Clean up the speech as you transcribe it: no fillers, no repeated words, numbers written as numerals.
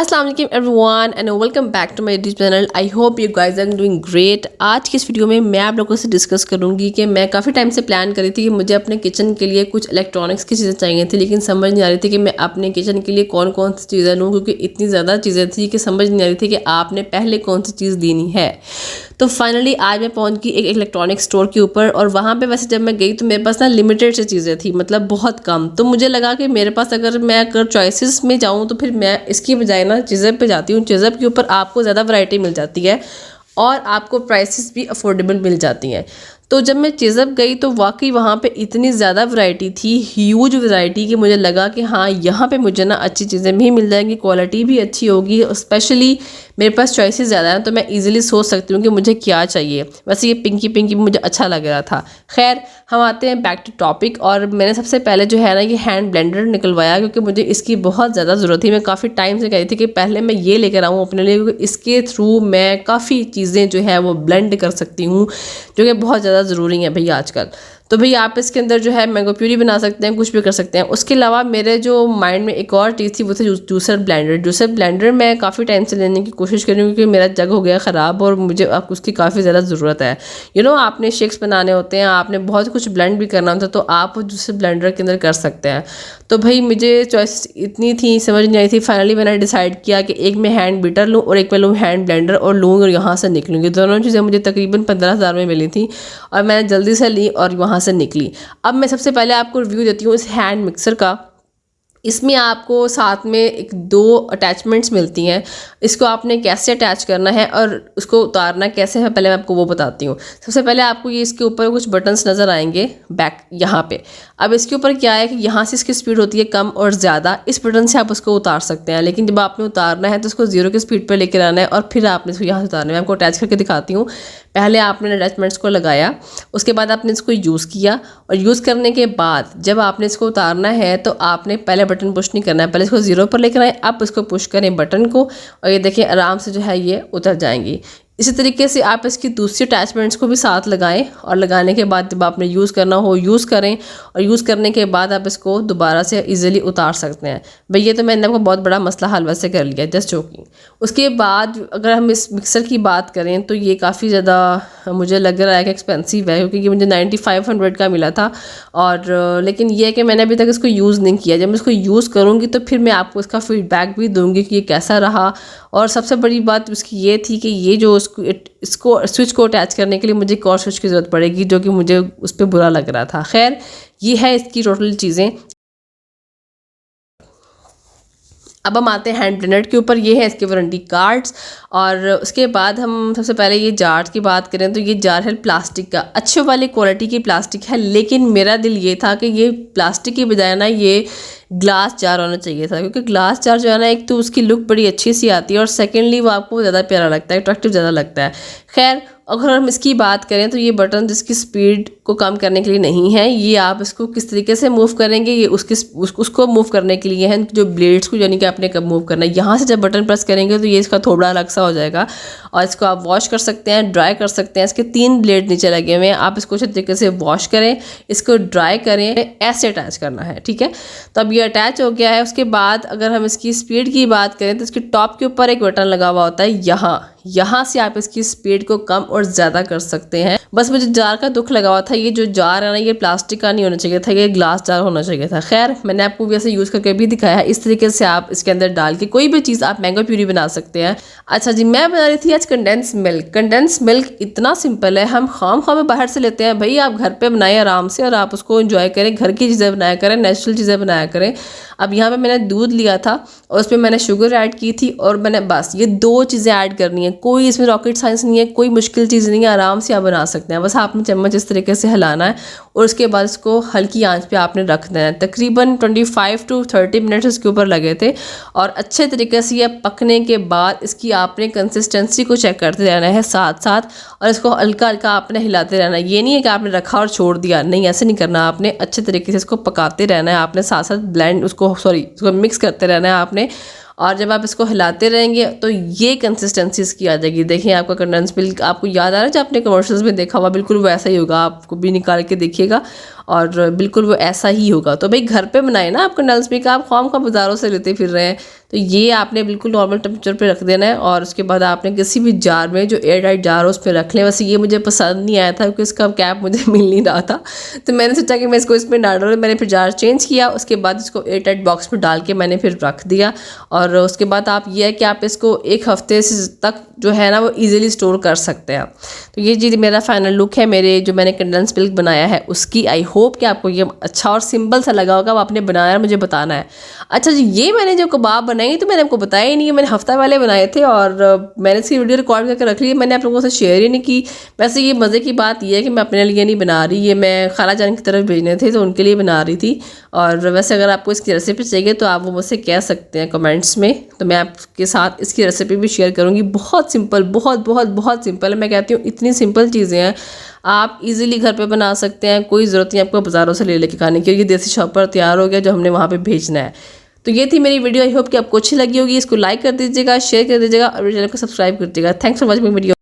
अस्सलाम वालेकुम everyone and welcome back to my YouTube channel. I hope you guys are doing great. आज की इस वीडियो में मैं आप लोगों से डिस्कस करूंगी कि मैं काफ़ी टाइम से प्लान करी थी कि मुझे अपने किचन के लिए कुछ इलेक्ट्रॉनिक्स की चीज़ें चाहिए थी, लेकिन समझ नहीं आ रही थी कि मैं अपने किचन के लिए कौन कौन सी चीज़ें लूँ, क्योंकि इतनी ज़्यादा चीज़ें थी कि समझ नहीं आ रही थी कि आपने पहले कौन सी चीज़ लेनी है। तो फाइनली आज मैं पहुंच गई एक इलेक्ट्रॉनिक स्टोर के ऊपर, और वहाँ पे वैसे जब मैं गई तो मेरे पास ना लिमिटेड से चीज़ें थी, मतलब बहुत कम। तो मुझे लगा कि मेरे पास अगर चॉइसेस में जाऊँ तो फिर मैं इसकी बजाय ना चीज़ें पे जाती हूँ। चीज़ें के ऊपर आपको ज़्यादा वैरायटी मिल जाती है और आपको प्राइसेस भी अफोर्डेबल मिल जाती हैं। तो जब मैं चेज़अप गई तो वाकई वहाँ पे इतनी ज़्यादा वैरायटी थी, ह्यूज वैरायटी, कि मुझे लगा कि हाँ यहाँ पे मुझे ना अच्छी चीज़ें भी मिल जाएंगी, क्वालिटी भी अच्छी होगी, स्पेशली मेरे पास चॉइसेस ज़्यादा हैं तो मैं इजीली सोच सकती हूँ कि मुझे क्या चाहिए। वैसे ये पिंकी पिंकी मुझे अच्छा लग रहा था। खैर हम आते हैं बैक टू टॉपिक, और मैंने सबसे पहले जो है ना ये हैंड ब्लेंडर निकलवाया, क्योंकि मुझे इसकी बहुत ज़्यादा ज़रूरत थी। मैं काफ़ी टाइम से कह रही थी कि पहले मैं ये लेकर आऊँ अपने लिए, क्योंकि इसके थ्रू मैं काफ़ी चीज़ें जो है वो ब्लेंड कर सकती हूँ, जो कि बहुत ज़्यादा ज़रूरी है भैया आजकल। तो भैया आप इसके अंदर जो है मैंगो प्यूरी बना सकते हैं, कुछ भी कर सकते हैं। उसके अलावा मेरे जो माइंड में एक और चीज़ थी वो थी जूसर ब्लेंडर। जूसर ब्लेंडर मैं काफ़ी टाइम से लेने की कोशिश कर रही हूँ, क्योंकि मेरा जग हो गया ख़राब और मुझे अब उसकी काफ़ी ज़्यादा ज़रूरत है। आपने शेक्स बनाने होते हैं, आपने बहुत कुछ ब्लेंड भी करना होता है, तो आप जूसर ब्लेंडर के अंदर कर सकते हैं। तो भाई मुझे चॉइस इतनी थी, समझ नहीं आई थी। फाइनली मैंने डिसाइड किया कि एक मैं हैंड बीटर लूँ और एक मैं लूँ हैंड ब्लेंडर, और लूँ और यहाँ से निकलूँगी। दोनों चीज़ें मुझे तकरीबन 15,000 में मिली थी और मैंने जल्दी से ली और वहाँ से निकली। अब मैं सबसे पहले आपको रिव्यू देती हूँ इस हैंड मिक्सर का। इसमें आपको साथ में एक दो अटैचमेंट्स मिलती हैं। इसको आपने कैसे अटैच करना है और उसको उतारना कैसे है, पहले मैं आपको वो बताती हूँ। सबसे पहले आपको ये इसके ऊपर कुछ बटन्स नज़र आएंगे बैक यहाँ पे। अब इसके ऊपर क्या है कि यहाँ से इसकी स्पीड होती है कम और ज़्यादा, इस बटन से आप उसको उतार सकते हैं। लेकिन जब आपने उतारना है तो उसको 0 की स्पीड पर लेकर आना है और फिर आपने इसको यहाँ से उतारना है। मैं आपको अटैच करके दिखाती हूँ। पहले आपने अटैचमेंट्स को लगाया, उसके बाद आपने इसको यूज़ किया, और यूज़ करने के बाद जब आपने इसको उतारना है तो आपने पहले बटन पुश नहीं करना है, पहले इसको 0 पर लेकर आए, आप इसको पुश करें बटन को, और ये देखिए आराम से जो है ये उतर जाएंगी। इसी तरीके से आप इसकी दूसरी अटैचमेंट्स को भी साथ लगाएं, और लगाने के बाद जब आपने यूज़ करना हो यूज़ करें, और यूज़ करने के बाद आप इसको दोबारा से इजीली उतार सकते हैं। भाई ये तो मैंने आपको बहुत बड़ा मसला हल वैसे कर लिया, जस्ट जोकिंग। उसके बाद अगर हम इस मिक्सर की बात करें तो ये काफ़ी ज़्यादा मुझे लग रहा है कि एक्सपेंसिव है, क्योंकि ये मुझे 9500 का मिला था। और लेकिन ये है कि मैंने अभी तक इसको यूज़ नहीं किया। जब मैं इसको यूज़ करूँगी तो फिर मैं आपको इसका फीडबैक भी दूँगी कि ये कैसा रहा। और सबसे बड़ी बात उसकी ये थी कि ये जो इसको स्विच को अटैच करने के लिए मुझे एक और स्विच की ज़रूरत पड़ेगी, जो कि मुझे उस पर बुरा लग रहा था। खैर ये है इसकी टोटल चीज़ें। अब हम आते हैं हैंड ब्लेंडर के ऊपर। ये है इसके वारंटी कार्ड्स। और उसके बाद हम सबसे पहले ये जार की बात करें तो ये जार है प्लास्टिक का, अच्छे वाली क्वालिटी की प्लास्टिक है। लेकिन मेरा दिल ये था कि ये प्लास्टिक की बजाय ना ये ग्लास जार होना चाहिए था, क्योंकि ग्लास जार जो है ना, एक तो उसकी लुक बड़ी अच्छी सी आती है और सेकेंडली वो आपको ज़्यादा प्यारा लगता है, अट्रैक्टिव ज़्यादा लगता है। खैर अगर हम इसकी बात करें तो ये बटन जिसकी स्पीड को कम करने के लिए नहीं है, ये आप इसको किस तरीके से मूव करेंगे, ये उसको मूव करने के लिए है, जो ब्लेड्स को यानी कि आपने कब मूव करना है। यहाँ से जब बटन प्रेस करेंगे तो ये इसका थोड़ा अलग सा हो जाएगा, और इसको आप वॉश कर सकते हैं, ड्राई कर सकते हैं। इसके 3 ब्लेड नीचे लगे हुए हैं, आप इसको अच्छे तरीके से वॉश करें, इसको ड्राई करें, ऐसे अटैच करना है, ठीक है। तो अब ये अटैच हो गया है। उसके बाद अगर हम इसकी स्पीड की बात करें तो इसके टॉप के ऊपर एक बटन लगा हुआ होता है, यहाँ से आप इसकी स्पीड को कम और ज़्यादा कर सकते हैं। बस मुझे जार का दुख लगा हुआ था, ये जो जार है ना ये प्लास्टिक का नहीं होना चाहिए था, ये ग्लास जार होना चाहिए था। खैर मैंने आपको भी ऐसे यूज़ करके भी दिखाया है। इस तरीके से आप इसके अंदर डाल के कोई भी चीज़ आप मैंगो प्यूरी बना सकते हैं। अच्छा जी, मैं बना रही थी आज कंडेंस मिल्क। कंडेंस मिल्क इतना सिंपल है, हम खाम बाहर से लेते हैं। भाई आप घर पर बनाएं आराम से, और आप उसको इंजॉय करें, घर की चीज़ें बनाया करें, नेचुरल चीज़ें बनाया करें। अब यहाँ पे मैंने दूध लिया था और उसमें मैंने शुगर ऐड की थी, और मैंने बस ये 2 चीज़ें ऐड करनी है। कोई इसमें रॉकेट साइंस नहीं है, कोई मुश्किल चीज़ नहीं है, आराम से आप बना सकते हैं। बस आपने चम्मच इस तरीके से हिलाना है और उसके बाद इसको हल्की आंच पे आपने रख देना है। तकरीबन 25 to 30 मिनट इसके ऊपर लगे थे, और अच्छे तरीके से ये पकने के बाद इसकी आपने कंसिस्टेंसी को चेक करते रहना है साथ साथ, और इसको हल्का हल्का आपने हिलाते रहना है। ये नहीं है कि आपने रखा और छोड़ दिया, नहीं ऐसे नहीं करना। आपने अच्छे तरीके से इसको पकाते रहना है, आपने साथ साथ ब्लेंड उसको मिक्स करते रहना है आपने। और जब आप इसको हिलाते रहेंगे तो ये कंसिस्टेंसी इसकी आ जाएगी। देखिए आपका कंडेंस मिल्क आपको याद आ रहा है, जब आपने कमर्शियल्स में देखा हुआ बिल्कुल वैसा ही होगा, आपको भी निकाल के देखिएगा। और बिल्कुल वो ऐसा ही होगा। तो भाई घर पे बनाए ना आप कंडेंस मिल्क, आप खाम खा बाज़ारों से लेते फिर रहे हैं। तो ये आपने बिल्कुल नॉर्मल टेम्परेचर पे रख देना है और उसके बाद आपने किसी भी जार में, जो एयर टाइट जार हो, उस पर रख लें। वैसे ये मुझे पसंद नहीं आया था क्योंकि इसका कैप मुझे मिल नहीं रहा था, तो मैंने सोचा कि मैं इसको इसमें डाल दूँ। मैंने फिर जार चेंज किया, उसके बाद इसको एयर टाइट बॉक्स में डाल के मैंने फिर रख दिया। और उसके बाद आप ये है कि आप इसको 1 हफ्ते से तक जो है ना वो ईजिली स्टोर कर सकते हैं। तो ये जी मेरा फाइनल लुक है मेरे जो मैंने कंडेंस मिल्क बनाया है उसकी। आई होप कि आपको ये अच्छा और सिंपल सा लगा होगा। आपने बनाया मुझे बताना है। अच्छा जी, ये मैंने जो कबाब बनाए तो मैंने आपको बताया ही नहीं है, मैंने हफ्ता पहले बनाए थे और मैंने इसकी वीडियो रिकॉर्ड करके रख ली है, मैंने आप लोगों से शेयर ही नहीं की। वैसे ये मज़े की बात ये है कि मैं अपने लिए नहीं बना रही, ये मैं खाला जान की तरफ भेजने थे तो उनके लिए बना रही थी। और वैसे अगर आपको इसकी रेसिपी चाहिए तो आप वो मुझसे कह सकते हैं कमेंट्स में, तो मैं आपके साथ इसकी रेसिपी भी शेयर करूँगी। बहुत सिंपल, बहुत बहुत बहुत सिंपल है। मैं कहती हूँ इतनी सिंपल चीज़ें हैं, आप इजीली घर पे बना सकते हैं। कोई ज़रूरत नहीं आपको बाज़ारों से ले लेके खाने की। ये देसी शॉप पर तैयार हो गया जो हमने वहाँ पे भेजना है। तो ये थी मेरी वीडियो। आई होप कि आपको अच्छी लगी होगी। इसको लाइक कर दीजिएगा, शेयर कर दीजिएगा और मेरे चैनल को सब्सक्राइब कर दीजिएगा। Thanks for watching video.